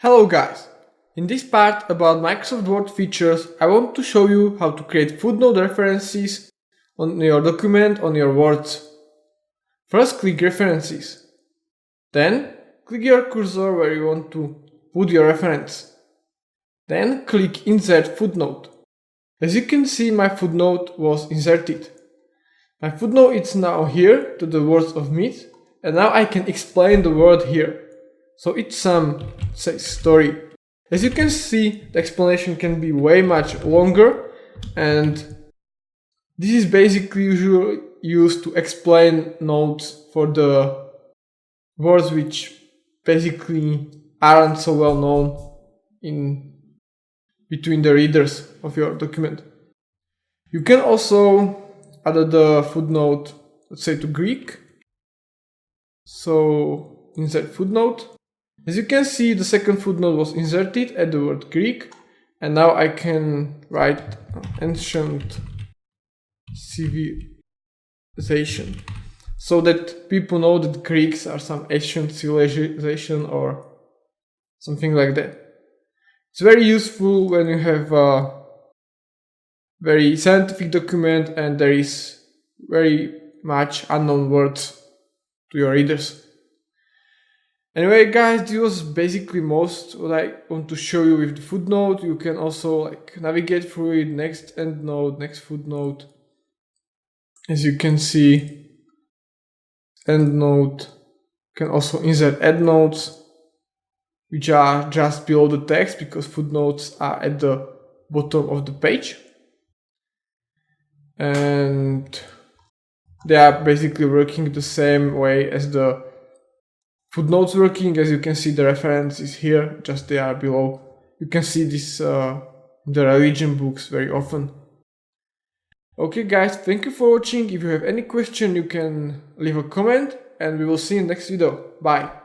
Hello guys! In this part about Microsoft Word features, I want to show you how to create footnote references on your document on your words. First click References. Then click your cursor where you want to put your reference. Then click Insert Footnote. As you can see, my footnote was inserted. My footnote is now here to the words of myth, and now I can explain the word here. So it's some story. As you can see, the explanation can be way much longer, and this is basically usually used to explain notes for the words which basically aren't so well known in between the readers of your document. You can also add the footnote, let's say, to Greek. So insert footnote. As you can see, the second footnote was inserted at the word Greek, and now I can write ancient civilization, so that people know that Greeks are some ancient civilization or something like that. It's very useful when you have a very scientific document and there is very much unknown words to your readers. Anyway guys, this was basically most what I want to show you with the footnote. You can also navigate through it, next endnote, next footnote. As you can see, endnote, you can also insert endnotes, which are just below the text because footnotes are at the bottom of the page. And they are basically working the same way as the footnotes working. As you can see, the reference is here, just they are below. You can see this in the religion books very often. Okay guys, thank you for watching. If you have any question, you can leave a comment and we will see you in the next video. Bye!